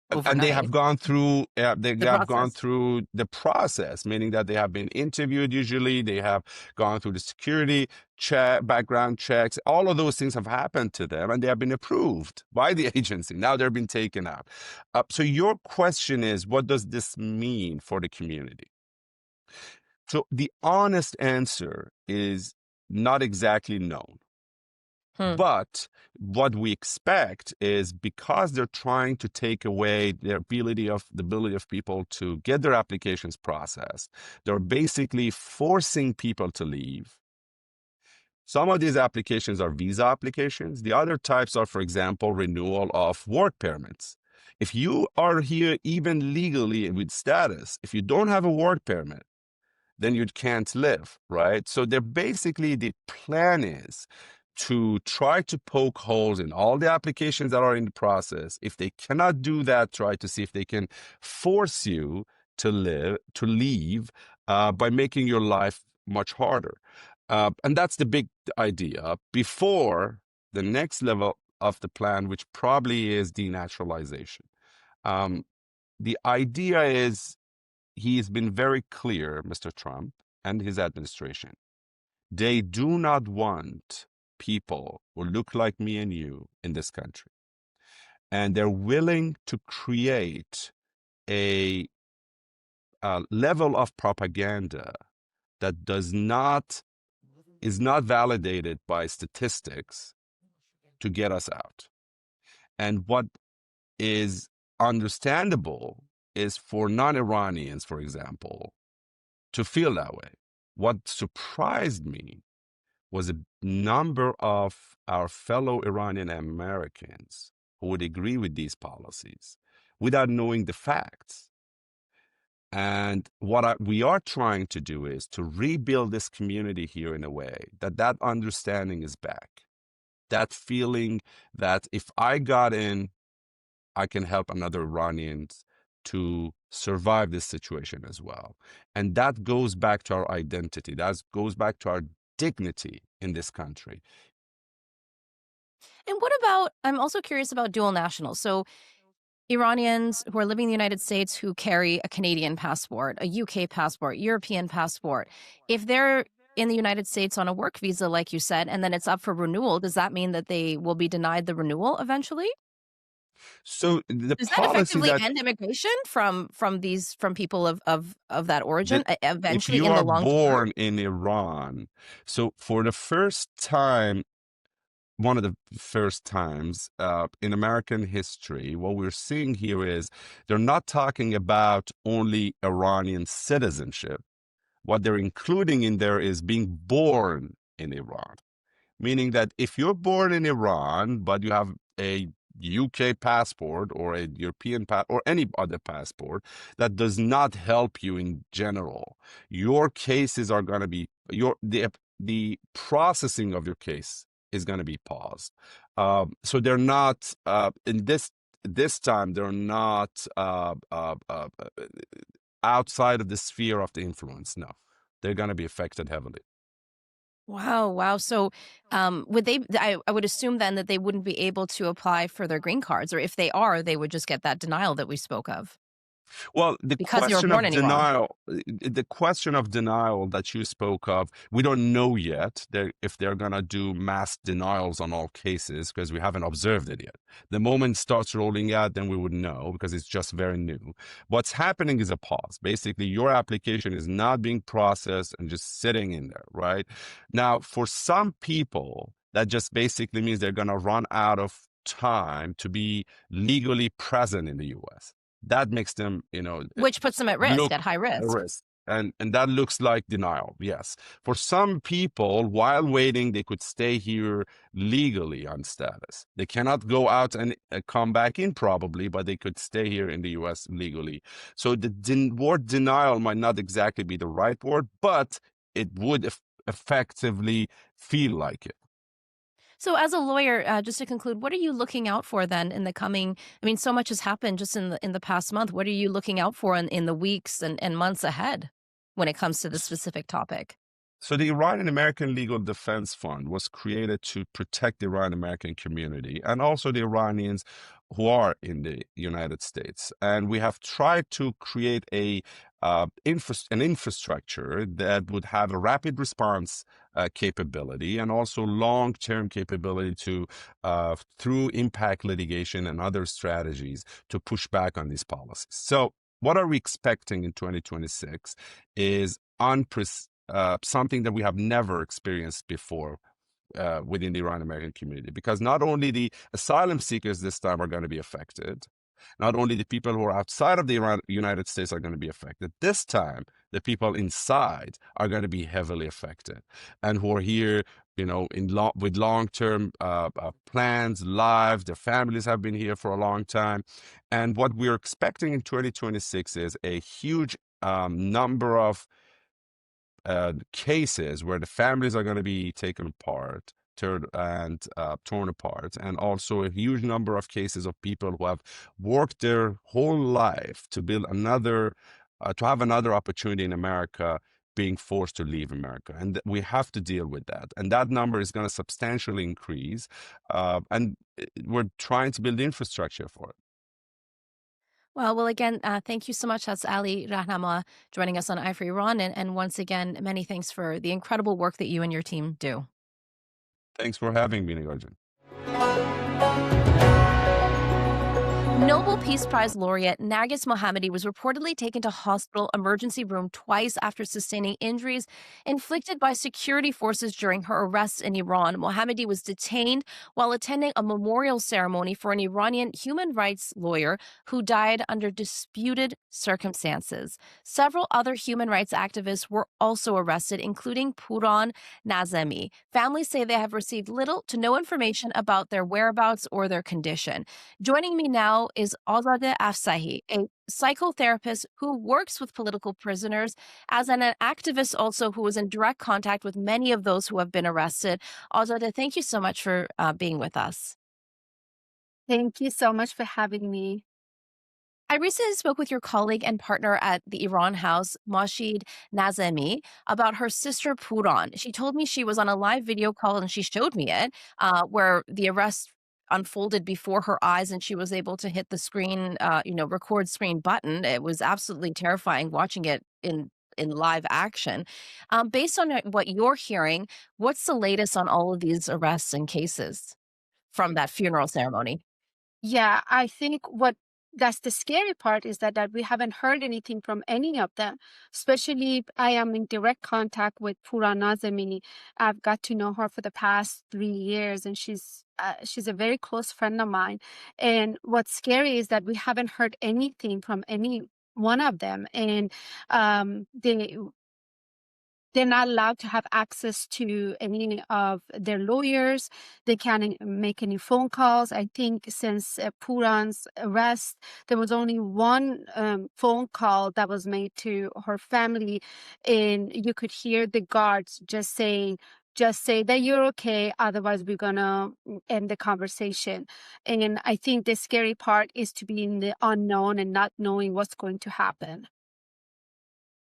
overnight. And they have gone through process. Through the process, meaning that they have been interviewed. Usually, they have gone through the security check, background checks. All of those things have happened to them, and they have been approved by the agency. Now they're being taken out. So your question is, what does this mean for the community? So the honest answer is not exactly known. But what we expect is, because they're trying to take away the ability of people to get their applications processed, they're basically forcing people to leave. Some of these applications are visa applications. The other types are, for example, renewal of work permits. If you are here even legally with status, if you don't have a work permit, then you can't live, right? So they're basically, the plan is to try to poke holes in all the applications that are in the process. If they cannot do that, try to see if they can force you to leave by making your life much harder. And that's the big idea before the next level of the plan, which probably is denaturalization. The idea is, he's been very clear, Mr. Trump and his administration. They do not want people who look like me and you in this country. And they're willing to create a level of propaganda that is not validated by statistics to get us out. And what is understandable is for non-Iranians, for example, to feel that way. What surprised me was a number of our fellow Iranian-Americans who would agree with these policies without knowing the facts. And what we are trying to do is to rebuild this community here in a way that understanding is back. That feeling that if I got in, I can help another Iranians to survive this situation as well. And that goes back to our identity. That goes back to our dignity in this country. And what about, I'm also curious about dual nationals. So Iranians who are living in the United States who carry a Canadian passport, a UK passport, European passport, if they're in the United States on a work visa, like you said, and then it's up for renewal, does that mean that they will be denied the renewal eventually? So the Does that policy effectively that end immigration from people of that origin if eventually you in the are long term? born in Iran, so for the first time, one of the first times in American history, what we're seeing here is they're not talking about only Iranian citizenship. What they're including in there is being born in Iran, meaning that if you're born in Iran, but you have a UK passport or a European or any other passport, that does not help you in general. Your cases are going to be the processing of your case is going to be paused. So they're not in this time. They're not outside of the sphere of the influence. No, they're going to be affected heavily. Wow. So would they, I would assume then that they wouldn't be able to apply for their green cards, or if they are, they would just get that denial that we spoke of Well, the because they were question born of in Iran. denial that you spoke of, we don't know yet if they're going to do mass denials on all cases, because we haven't observed it yet. The moment it starts rolling out, then we would know, because it's just very new. What's happening is a pause. Basically, your application is not being processed and just sitting in there, right? Now, for some people, that just basically means they're going to run out of time to be legally present in the U.S. That makes them, Which puts them at risk, look at high at risk. risk. And that looks like denial, yes. For some people, while waiting, they could stay here legally on status. They cannot go out and come back in probably, but they could stay here in the U.S. legally. So the word denial might not exactly be the right word, but it would effectively feel like it. So as a lawyer, just to conclude, what are you looking out for then in the coming, I mean, so much has happened just in the past month. What are you looking out for in the weeks and months ahead when it comes to this specific topic? So the Iranian-American Legal Defense Fund was created to protect the Iranian-American community and also the Iranians who are in the United States. And we have tried to create an infrastructure that would have a rapid response capability and also long-term capability to, through impact litigation and other strategies, to push back on these policies. So what are we expecting in 2026 is something that we have never experienced before within the Iranian-American community, because not only the asylum seekers this time are going to be affected, not only the people who are outside of the United States are going to be affected, this time the people inside are going to be heavily affected, and who are here, with long-term plans, lives, their families have been here for a long time. And what we're expecting in 2026 is a huge number of cases where the families are going to be taken apart and torn apart, and also a huge number of cases of people who have worked their whole life to build another, to have another opportunity in America, being forced to leave America. And we have to deal with that. And that number is going to substantially increase. And we're trying to build infrastructure for it. Well, again, thank you so much. That's Ali Rahnama joining us on Eye for Iran. And once again, many thanks for the incredible work that you and your team do. Thanks for having me, Arjun. Nobel Peace Prize laureate Narges Mohammadi was reportedly taken to hospital emergency room twice after sustaining injuries inflicted by security forces during her arrest in Iran. Mohammadi was detained while attending a memorial ceremony for an Iranian human rights lawyer who died under disputed circumstances. Several other human rights activists were also arrested, including Puran Nazemi. Families say they have received little to no information about their whereabouts or their condition. Joining me now is Roozbeh Eskandari, a psychotherapist who works with political prisoners, as an activist also who was in direct contact with many of those who have been arrested. Roozbeh, thank you so much for being with us. Thank you so much for having me. I recently spoke with your colleague and partner at the Iran House, Mashid Nazemi, about her sister Puran. She told me she was on a live video call and she showed me it, where the arrest unfolded before her eyes and she was able to hit the screen, record screen button. It was absolutely terrifying watching it in live action. Based on what you're hearing, what's the latest on all of these arrests and cases from that funeral ceremony? Yeah, I think that's the scary part is that we haven't heard anything from any of them. Especially, I am in direct contact with Pura Nazemini. I've got to know her for the past 3 years, and she's a very close friend of mine. And what's scary is that we haven't heard anything from any one of them, and they're not allowed to have access to any of their lawyers. They can't make any phone calls. I think since Puran's arrest, there was only one phone call that was made to her family, and you could hear the guards just say that you're okay, otherwise we're gonna end the conversation. And I think the scary part is to be in the unknown and not knowing what's going to happen.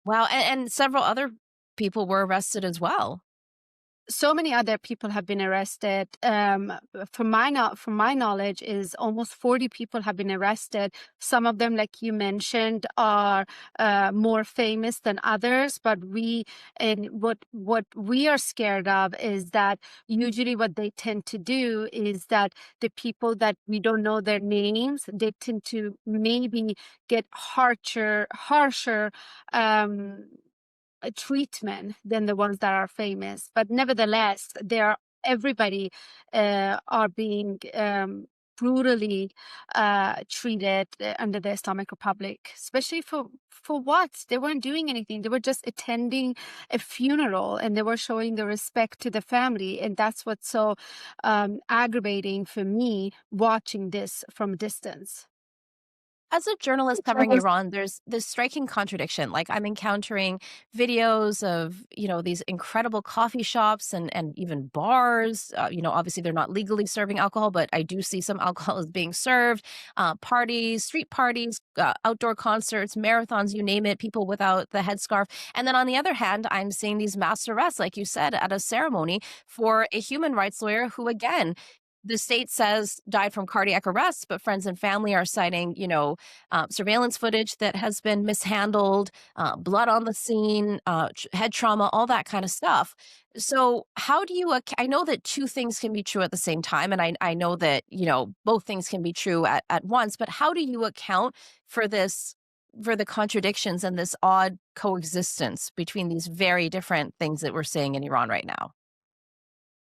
Wow, and several other people were arrested as well. So many other people have been arrested. From my knowledge, is almost 40 people have been arrested. Some of them, like you mentioned, are more famous than others. But what we are scared of is that usually what they tend to do is that the people that we don't know their names, they tend to maybe get harsher treatment than the ones that are famous. But nevertheless, everybody are being brutally treated under the Islamic Republic, especially for what? They weren't doing anything. They were just attending a funeral and they were showing the respect to the family. And that's what's so aggravating for me watching this from a distance. As a journalist covering Iran, there's this striking contradiction. Like, I'm encountering videos of, these incredible coffee shops and even bars. Obviously they're not legally serving alcohol, but I do see some alcohol is being served. Parties, street parties, outdoor concerts, marathons, you name it, people without the headscarf. And then on the other hand, I'm seeing these mass arrests, like you said, at a ceremony for a human rights lawyer who, again, the state says died from cardiac arrest, but friends and family are citing, surveillance footage that has been mishandled, blood on the scene, head trauma, all that kind of stuff. So how do you, I know that two things can be true at the same time. And I know that, both things can be true at once, but how do you account for the contradictions and this odd coexistence between these very different things that we're seeing in Iran right now?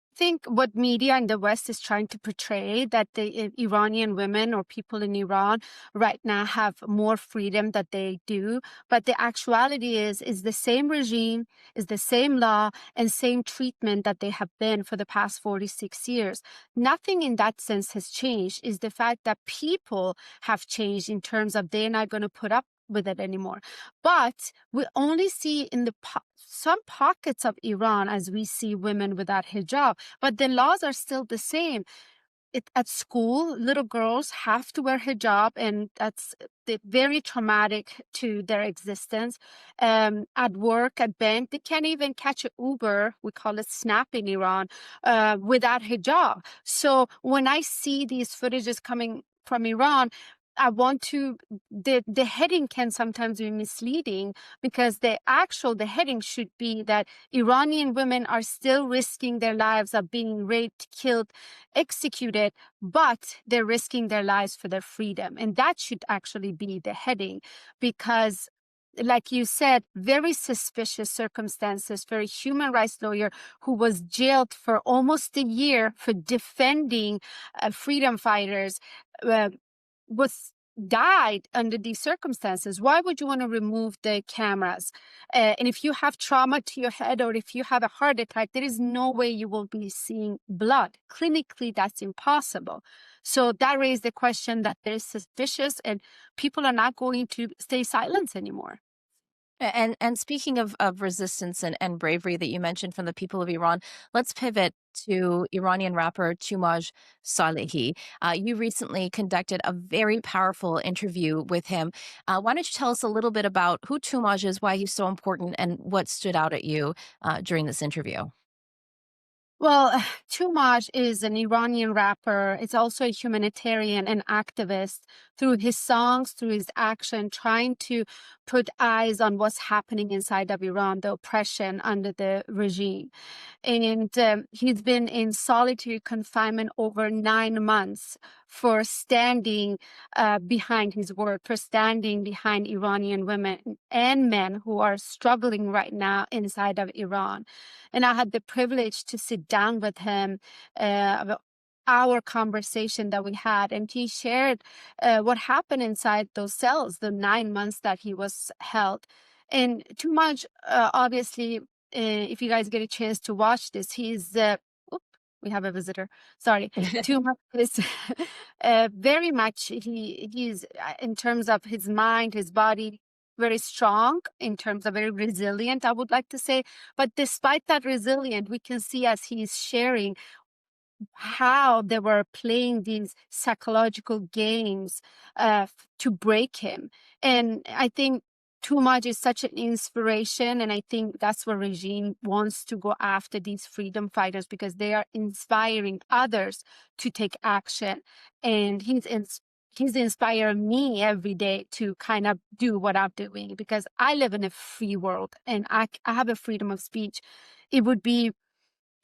I think what media in the West is trying to portray, that the Iranian women or people in Iran right now have more freedom that they do. But the actuality is the same regime, is the same law and same treatment that they have been for the past 46 years. Nothing in that sense has changed. Is the fact that people have changed in terms of they're not going to put up with it anymore. But we only see in the some pockets of Iran as we see women without hijab, but the laws are still the same. At school, little girls have to wear hijab, and that's very traumatic to their existence. At work, at bank, they can't even catch an Uber, we call it snap in Iran, without hijab. So when I see these footages coming from Iran, I want to, the heading can sometimes be misleading, because the heading should be that Iranian women are still risking their lives of being raped, killed, executed, but they're risking their lives for their freedom. And that should actually be the heading, because like you said, very suspicious circumstances for a human rights lawyer who was jailed for almost a year for defending freedom fighters, was died under these circumstances. Why would you want to remove the cameras? And if you have trauma to your head, or if you have a heart attack, there is no way you will be seeing blood. Clinically, that's impossible. So that raised the question that there is suspicious, and people are not going to stay silent anymore. And speaking of resistance and bravery that you mentioned from the people of Iran, let's pivot to Iranian rapper Toomaj Salehi. You recently conducted a very powerful interview with him. Why don't you tell us a little bit about who Toomaj is, why he's so important, and what stood out at you during this interview? Well, Toomaj is an Iranian rapper. It's also a humanitarian and activist. Through his songs, through his action, trying to put eyes on what's happening inside of Iran, the oppression under the regime. And he's been in solitary confinement over 9 months for standing behind his word, for standing behind Iranian women and men who are struggling right now inside of Iran. And I had the privilege to sit down with him, our conversation that we had, and he shared what happened inside those cells, the 9 months that he was held. And Toomaj, obviously, if you guys get a chance to watch this, we have a visitor. Sorry. Toomaj is very much, he's in terms of his mind, his body, very strong, in terms of very resilient, I would like to say. But despite that resilient, we can see as he's sharing how they were playing these psychological games to break him. And I think Toomaj is such an inspiration, and I think that's what regime wants to go after these freedom fighters, because they are inspiring others to take action. And he's inspiring me every day to kind of do what I'm doing, because I live in a free world and I have a freedom of speech. It would be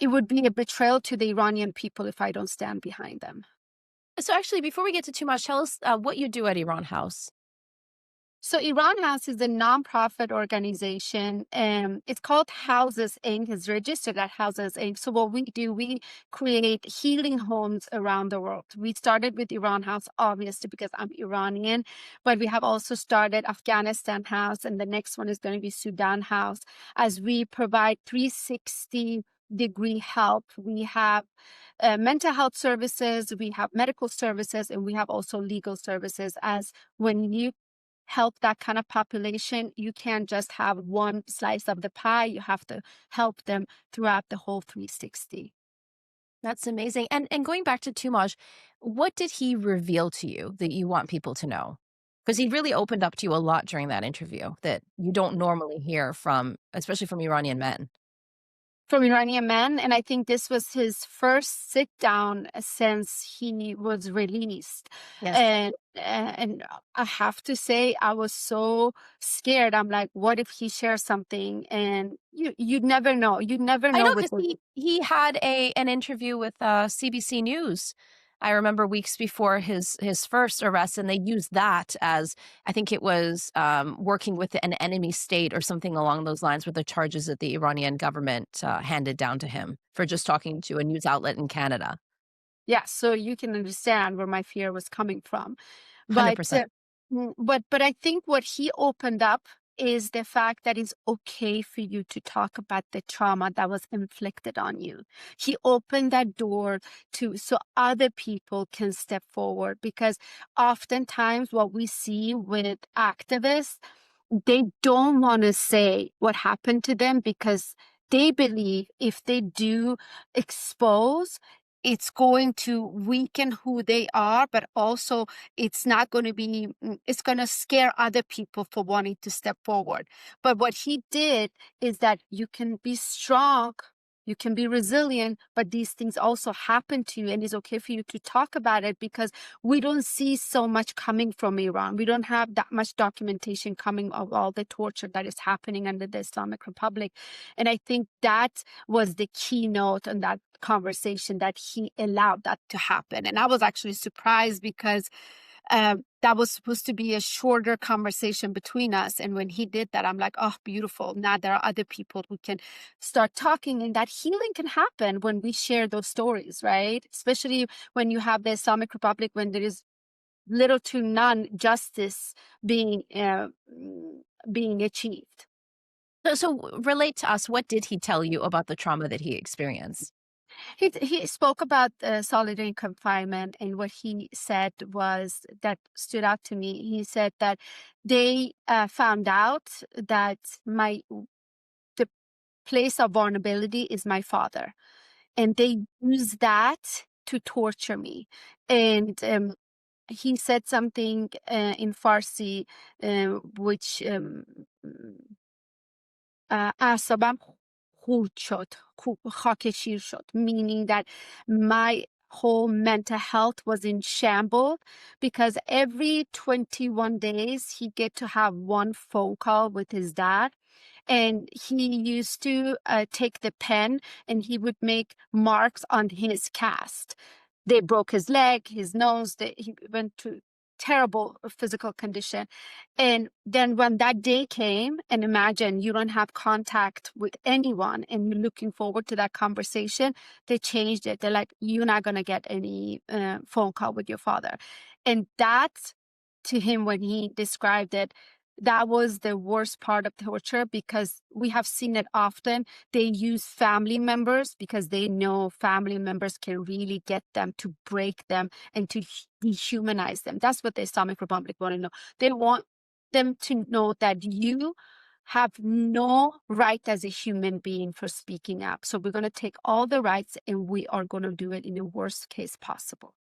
a betrayal to the Iranian people if I don't stand behind them. So actually, before we get to Toomaj, tell us what you do at Iran House. So Iran House is a nonprofit organization. It's called Houses Inc. It's registered at Houses Inc. So what we do, we create healing homes around the world. We started with Iran House, obviously, because I'm Iranian, but we have also started Afghanistan House, and the next one is going to be Sudan House, as we provide 360-degree help. We have mental health services, we have medical services, and we have also legal services. As when you help that kind of population, you can't just have one slice of the pie. You have to help them throughout the whole 360. That's amazing. And going back to Toomaj, what did he reveal to you that you want people to know? Because he really opened up to you a lot during that interview that you don't normally hear from, especially from Iranian men. From Iranian men, and I think this was his first sit down since he was released. Yes. And I have to say, I was so scared. I'm like, what if he shares something? And you'd never know. You'd never I know know, with because he had an interview with CBC News. I remember weeks before his first arrest, and they used that as, I think it was working with an enemy state or something along those lines, with the charges that the Iranian government handed down to him for just talking to a news outlet in Canada. Yeah, so you can understand where my fear was coming from. But 100%. but I think what he opened up is the fact that it's okay for you to talk about the trauma that was inflicted on you. He opened that door so other people can step forward, because oftentimes what we see with activists, they don't want to say what happened to them because they believe if they do expose, it's going to weaken who they are, but also it's going to scare other people for wanting to step forward. But what he did is that you can be strong, you can be resilient, but these things also happen to you, and it's okay for you to talk about it, because we don't see so much coming from Iran. We don't have that much documentation coming of all the torture that is happening under the Islamic Republic. And I think that was the keynote in that conversation, that he allowed that to happen. And I was actually surprised, because that was supposed to be a shorter conversation between us. And when he did that, I'm like, oh, beautiful. Now there are other people who can start talking, and that healing can happen when we share those stories, right? Especially when you have the Islamic Republic, when there is little to none justice being achieved. So relate to us. What did he tell you about the trauma that he experienced? He spoke about solitary confinement, and what he said was, that stood out to me. He said that they found out that the place of vulnerability is my father, and they use that to torture me. And he said something in Farsi, which اعصابم خورد شد خاکشیر شد, meaning that my whole mental health was in shambles, because every 21 days he get to have one phone call with his dad, and he used to take the pen and he would make marks on his cast. They broke his leg, his nose, he went to terrible physical condition. And then when that day came, and imagine you don't have contact with anyone and you're looking forward to that conversation, they changed it. They're like, you're not going to get any phone call with your father. And that, to him, when he described it, that was the worst part of torture, because we have seen it often. They use family members because they know family members can really get them to break them and to dehumanize them. That's what the Islamic Republic want to know. They want them to know that you have no right as a human being for speaking up. So we're going to take all the rights and we are going to do it in the worst case possible.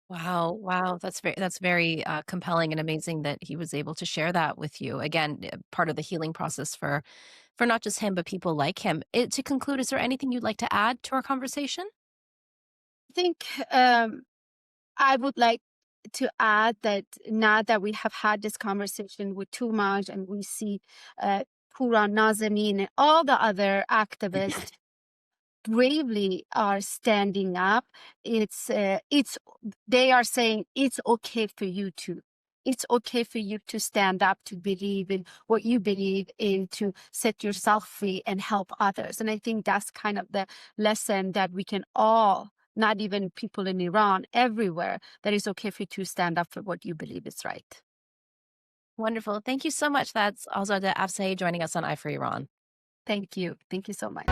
Wow. That's very compelling and amazing that he was able to share that with you. Again, part of the healing process for not just him, but people like him. To conclude, is there anything you'd like to add to our conversation? I think I would like to add that now that we have had this conversation with Toomaj, and we see Puran, Nazanin, and all the other activists bravely are standing up. They are saying it's okay for you to. It's okay for you to stand up, to believe in what you believe in, to set yourself free and help others. And I think that's kind of the lesson that we can all, not even people in Iran, everywhere, that it's okay for you to stand up for what you believe is right. Wonderful. Thank you so much. That's Azadeh Afsahi joining us on Eye for Iran. Thank you. Thank you so much.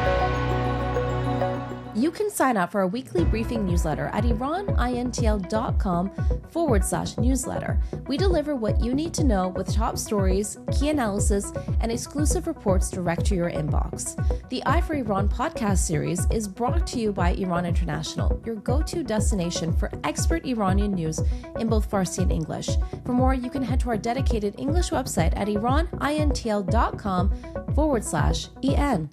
You can sign up for our weekly briefing newsletter at iranintl.com/newsletter. We deliver what you need to know with top stories, key analysis, and exclusive reports direct to your inbox. The Eye for Iran podcast series is brought to you by Iran International, your go-to destination for expert Iranian news in both Farsi and English. For more, you can head to our dedicated English website at iranintl.com/en.